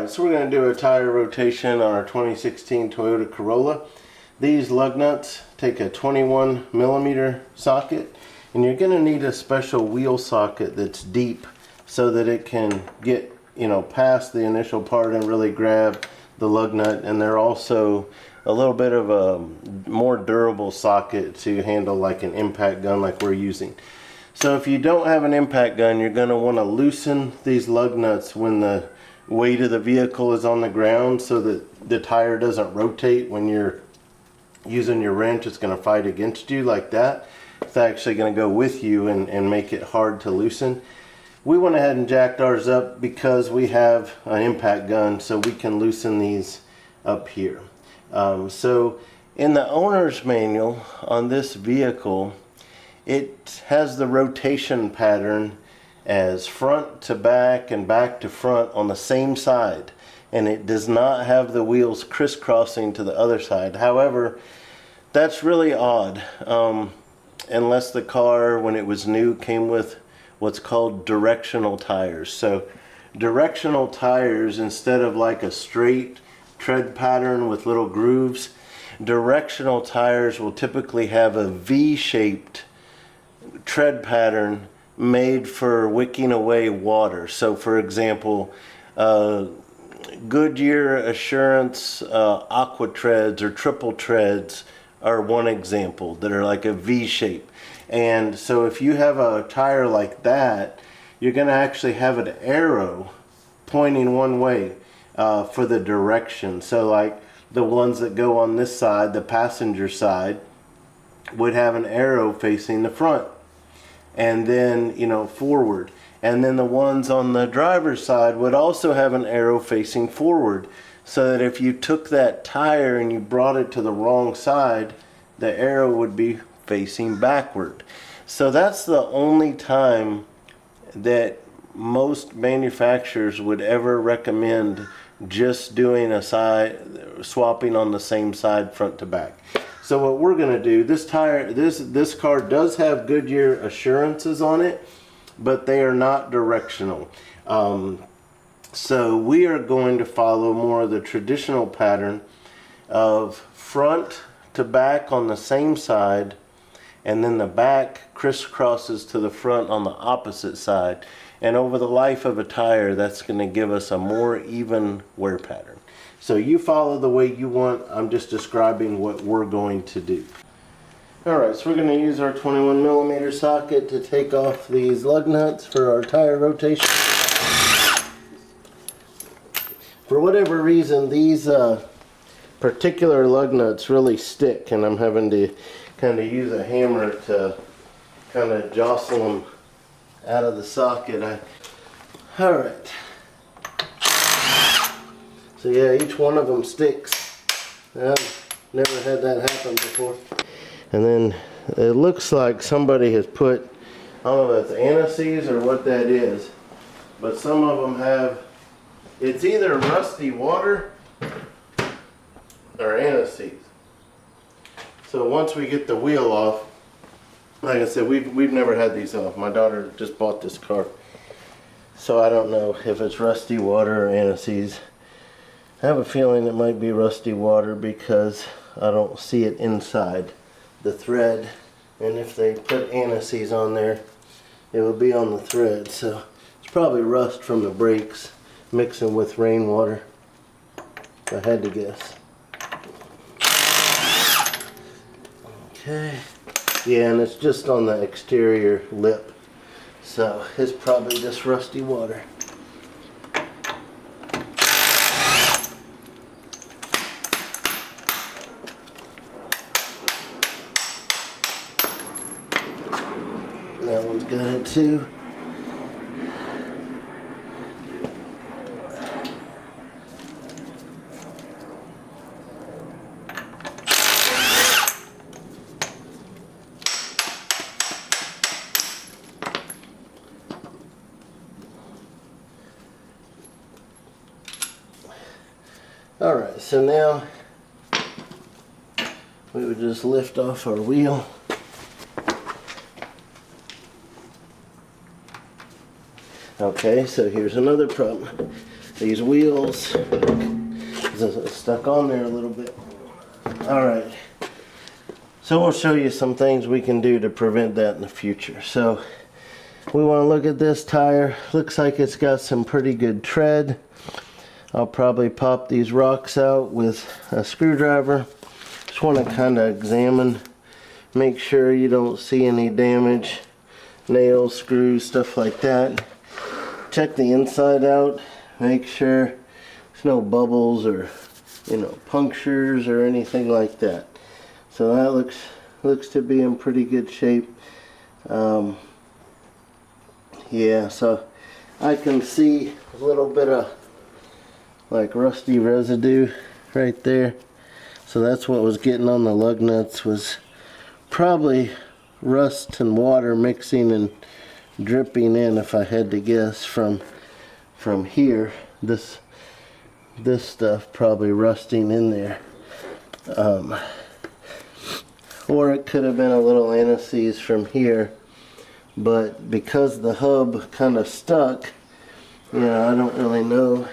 Alright, so we're going to do a tire rotation on our 2016 Toyota Corolla. These lug nuts take a 21 millimeter socket, and you're going to need a special wheel socket that's deep so that it can get, past the initial part and really grab the lug nut. And they're also a little bit of a more durable socket to handle like an impact gun like we're using. So if you don't have an impact gun, you're going to want to loosen these lug nuts when the weight of the vehicle is on the ground so that the tire doesn't rotate when you're using your wrench. It's going to fight against you like that. It's actually going to go with you and make it hard to loosen. We went ahead and jacked ours up because we have an impact gun, so we can loosen these up here. So in the owner's manual on this vehicle, it has the rotation pattern as front to back and back to front on the same side, and it does not have the wheels crisscrossing to the other side. However, that's really odd, unless the car, when it was new, came with what's called directional tires. So directional tires, instead of like a straight tread pattern with little grooves, directional tires will typically have a V-shaped tread pattern made for wicking away water. So for example, Goodyear Assurance Aqua Treads or Triple Treads are one example that are like a V shape. And so if you have a tire like that, you're going to actually have an arrow pointing one way for the direction. So like the ones that go on this side, the passenger side, would have an arrow facing the front and then forward, and then the ones on the driver's side would also have an arrow facing forward, so that if you took that tire and you brought it to the wrong side, the arrow would be facing backward. So that's the only time that most manufacturers would ever recommend just doing a side swapping on the same side front to back. So what we're going to do, this car does have Goodyear assurances on it, but they are not directional. So we are going to follow more of the traditional pattern of front to back on the same side, and then the back crisscrosses to the front on the opposite side. And over the life of a tire, that's going to give us a more even wear pattern. So you follow the way you want. I'm just describing what we're going to do. Alright, so we're going to use our 21 millimeter socket to take off these lug nuts for our tire rotation. For whatever reason, these particular lug nuts really stick, and I'm having to kind of use a hammer to kind of jostle them out of the socket. Alright. So yeah, each one of them sticks. I've never had that happen before. And then it looks like somebody has put, I don't know if it's anise or what that is, but some of them have, it's either rusty water or anise. So once we get the wheel off, like I said, we've never had these off. My daughter just bought this car, so I don't know if it's rusty water or anise. I have a feeling it might be rusty water because I don't see it inside the thread, and if they put anise on there, it will be on the thread. So it's probably rust from the brakes mixing with rainwater, if I had to guess. Okay, yeah, and it's just on the exterior lip, so it's probably just rusty water. That one's got it too. Alright, so now we would just lift off our wheel. Okay, so here's another problem. these wheels. It's stuck on there a little bit. Alright, so we'll show you some things we can do to prevent that in the future. So we want to look at this tire. Looks like it's got some pretty good tread. I'll probably pop these rocks out with a screwdriver. Just want to kind of examine, make sure you don't see any damage, nails, screws, stuff like that. Check the inside out, make sure there's no bubbles or punctures or anything like that. So that looks to be in pretty good shape. Yeah, so I can see a little bit of like rusty residue right there. So that's what was getting on the lug nuts, was probably rust and water mixing and dripping in, if I had to guess, from here. This stuff probably rusting in there. Or it could have been a little anti-seize from here, but because the hub kind of stuck, I don't really know.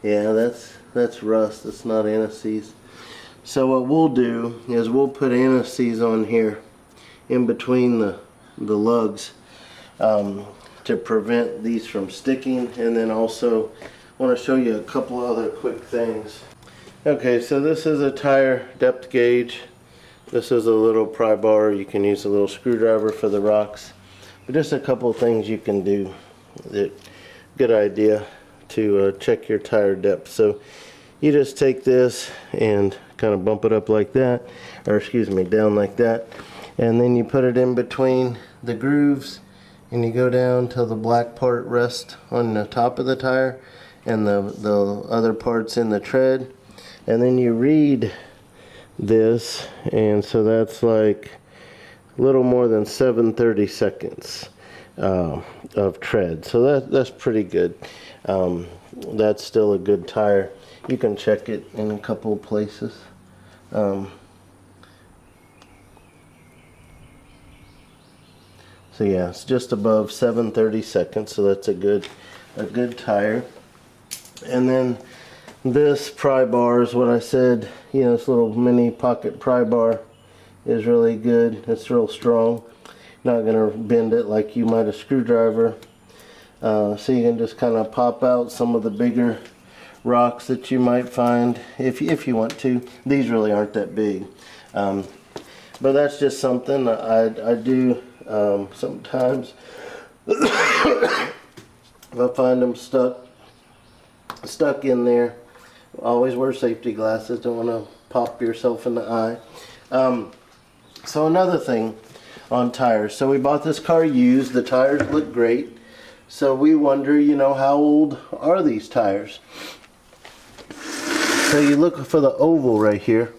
Yeah, that's rust. It's not anti-seize. So what we'll do is we'll put anti-seize on here in between the lugs to prevent these from sticking. And then also I want to show you a couple other quick things. Okay, so this is a tire depth gauge. This is a little pry bar. You can use a little screwdriver for the rocks. But just a couple things you can do. Good idea to check your tire depth. So you just take this and kind of bump it up like that, or excuse me, down like that, and then you put it in between the grooves and you go down till the black part rests on the top of the tire and the other parts in the tread, and then you read this, and so that's like a little more than 7/32 of tread. So that's pretty good. That's still a good tire. You can check it in a couple of places. So yeah, it's just above 7/32, so that's a good tire. And then this pry bar is what I said, this little mini pocket pry bar is really good. It's real strong. Not gonna bend it like you might a screwdriver. So you can just kind of pop out some of the bigger rocks that you might find if you want to. These really aren't that big, but that's just something I do sometimes. If I find them stuck in there, always wear safety glasses. Don't want to pop yourself in the eye. So another thing on tires. So we bought this car used. The tires look great. So we wonder, how old are these tires? So you look for the oval right here.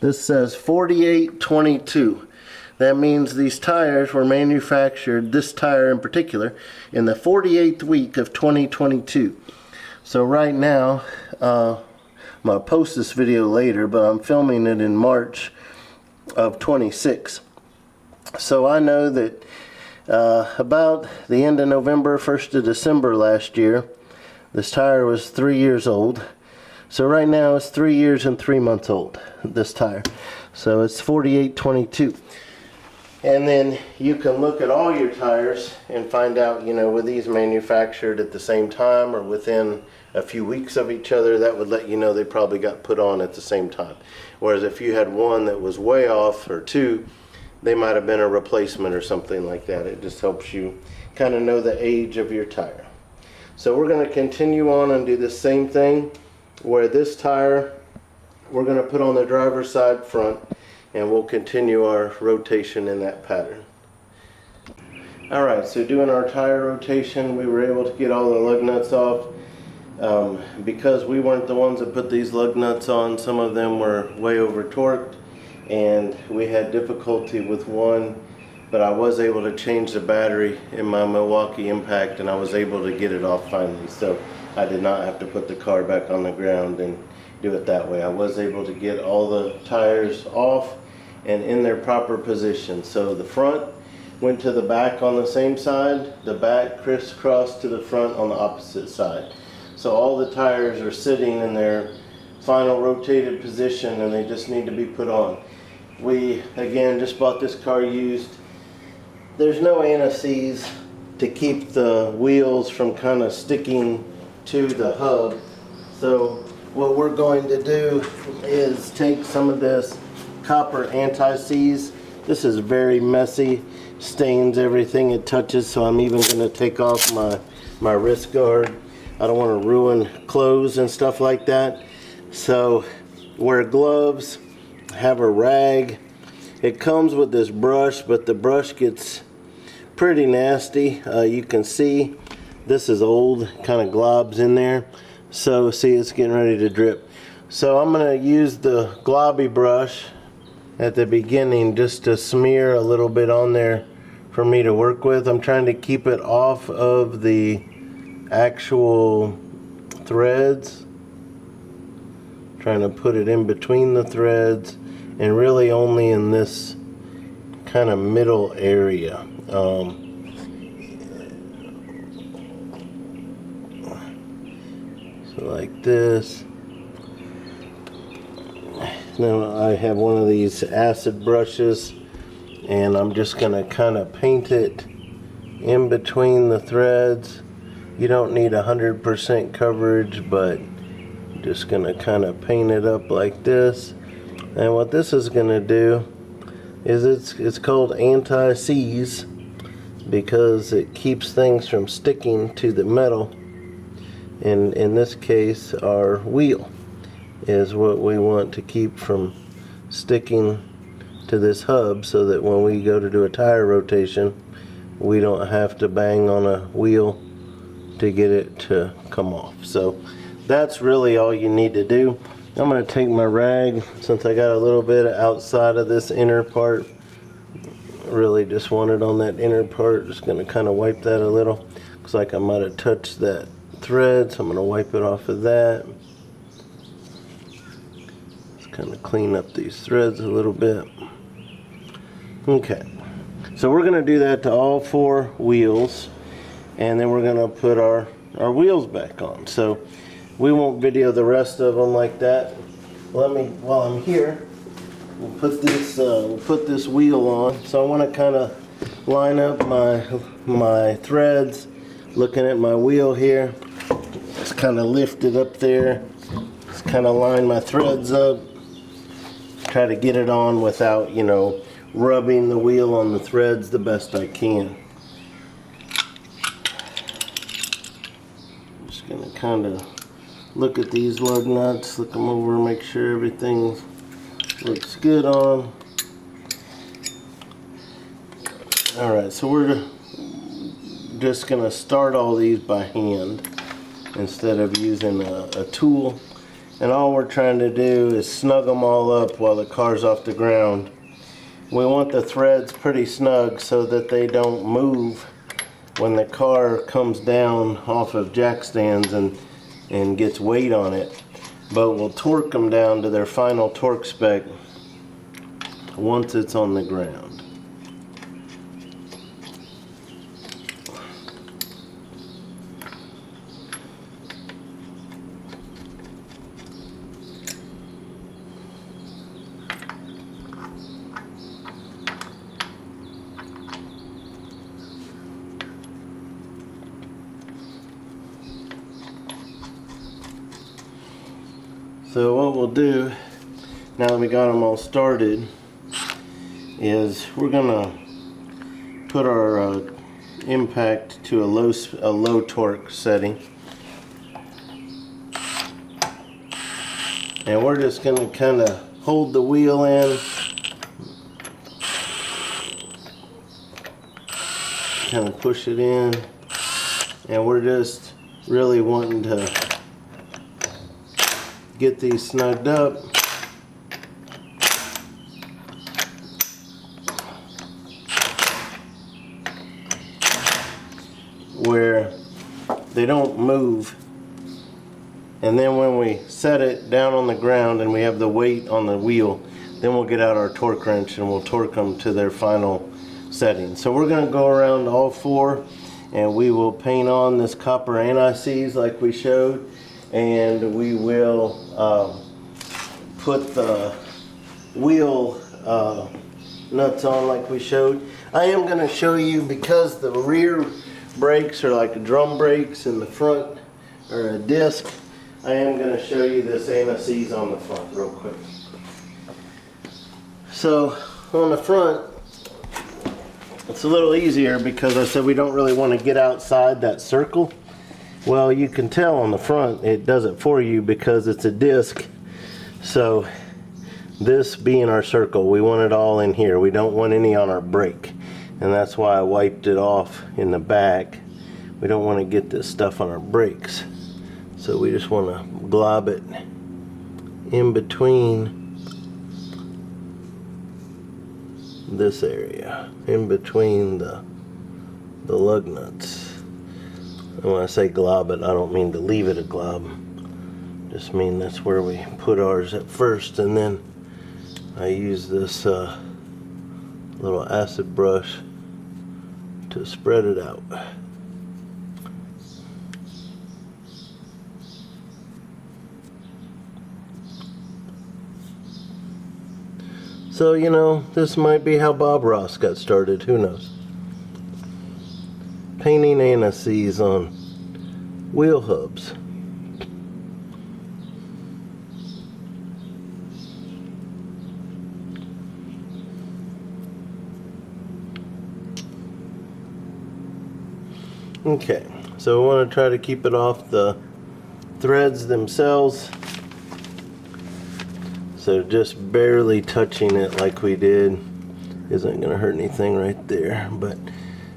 This says 4822. That means these tires were manufactured, this tire in particular, in the 48th week of 2022. So right now, I'm going to post this video later, but I'm filming it in March of 26. So I know that about the end of November, 1st of December last year, this tire was 3 years old. So right now it's 3 years and 3 months old, this tire. So it's 4822. And then you can look at all your tires and find out, were these manufactured at the same time or within a few weeks of each other. That would let you know they probably got put on at the same time. Whereas if you had one that was way off, or two, they might have been a replacement or something like that. It just helps you kind of know the age of your tire. So we're going to continue on and do the same thing, where this tire we're going to put on the driver's side front, and we'll continue our rotation in that pattern. Alright, so doing our tire rotation, we were able to get all the lug nuts off. Because we weren't the ones that put these lug nuts on, some of them were way over torqued, and we had difficulty with one, but I was able to change the battery in my Milwaukee Impact, and I was able to get it off finally. So I did not have to put the car back on the ground and do it that way. I was able to get all the tires off and in their proper position. So the front, went to the back on the same side, the back crisscrossed to the front on the opposite side. So all the tires are sitting in their final rotated position and they just need to be put on. We, again, just bought this car used. There's no anti-seize to keep the wheels from kind of sticking to the hub. So what we're going to do is take some of this copper anti-seize. This is very messy, stains everything it touches, so I'm even going to take off my wrist guard. I don't want to ruin clothes and stuff like that. So wear gloves, have a rag. It comes with this brush, but the brush gets pretty nasty. You can see this is old, kind of globs in there. So see, it's getting ready to drip. So I'm going to use the globby brush at the beginning just to smear a little bit on there for me to work with. I'm trying to keep it off of the actual threads, trying to put it in between the threads and really only in this kind of middle area. So like this. Now I have one of these acid brushes and I'm just going to kind of paint it in between the threads. You don't need 100% coverage, but I'm just going to kind of paint it up like this. And what this is going to do is it's called anti-seize because it keeps things from sticking to the metal. And in this case, our wheel is what we want to keep from sticking to this hub, so that when we go to do a tire rotation, we don't have to bang on a wheel to get it to come off. So that's really all you need to do. I'm going to take my rag, since I got a little bit outside of this inner part, really just want it on that inner part. Just going to kind of wipe that a little. Looks like I might have touched that thread, so I'm going to wipe it off of that. Just kind of clean up these threads a little bit. Okay, so we're going to do that to all 4 wheels, and then we're going to put our wheels back on. So we won't video the rest of them like that. While I'm here, we'll put this wheel on. So I want to kind of line up my threads, looking at my wheel here. Just kind of lift it up there. Just kind of line my threads up. Try to get it on without, you know, rubbing the wheel on the threads the best I can. Just gonna kind of look at these lug nuts, look them over, make sure everything looks good on. Alright, so we're just gonna start all these by hand instead of using a tool. And all we're trying to do is snug them all up while the car's off the ground. We want the threads pretty snug so that they don't move when the car comes down off of jack stands and gets weight on it. But we'll torque them down to their final torque spec once it's on the ground. So what we'll do, now that we got them all started, is we're gonna put our impact to a low torque setting, and we're just gonna kind of hold the wheel in, kind of push it in, and we're just really wanting to get these snugged up. Where they don't move, and then when we set it down on the ground and we have the weight on the wheel, then we'll get out our torque wrench and we'll torque them to their final settings. So we're going to go around all four and we will paint on this copper anti-seize like we showed, and we will put the wheel nuts on like we showed. I am going to show you, because the rear brakes are like drum brakes and the front are a disc, I am going to show you this anti-seize on the front real quick. So on the front, it's a little easier because I said we don't really want to get outside that circle. Well, you can tell on the front it does it for you because it's a disc. So this being our circle, we want it all in here. We don't want any on our brake. And that's why I wiped it off in the back. We don't want to get this stuff on our brakes. So we just want to glob it in between this area, in between the lug nuts. And when I say glob it, I don't mean to leave it a glob. Just mean that's where we put ours at first, and then I use this little acid brush to spread it out. So, you know, this might be how Bob Ross got started, who knows. Painting anti-seize on wheel hubs. Okay, so we want to try to keep it off the threads themselves. So just barely touching it like we did isn't going to hurt anything right there. But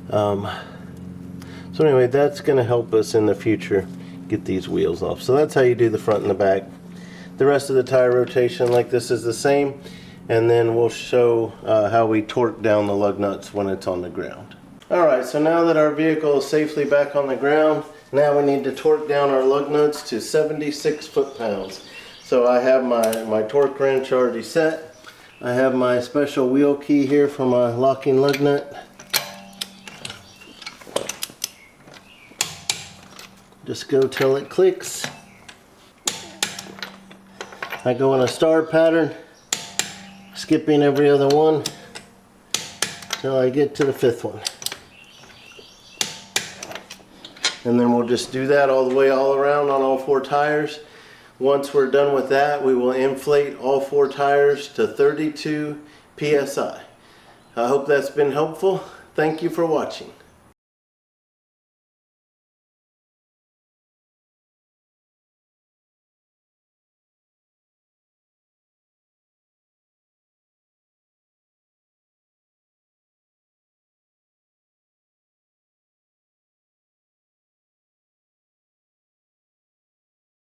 so anyway, that's going to help us in the future get these wheels off. So that's how you do the front and the back. The rest of the tire rotation like this is the same, and then we'll show how we torque down the lug nuts when it's on the ground. Alright, so now that our vehicle is safely back on the ground, now we need to torque down our lug nuts to 76 foot-pounds. So I have my torque wrench already set. I have my special wheel key here for my locking lug nut. Just go till it clicks. I go in a star pattern, skipping every other one till I get to the fifth one. And then we'll just do that all the way all around on all four tires. Once we're done with that, we will inflate all four tires to 32 psi. I hope that's been helpful. Thank you for watching.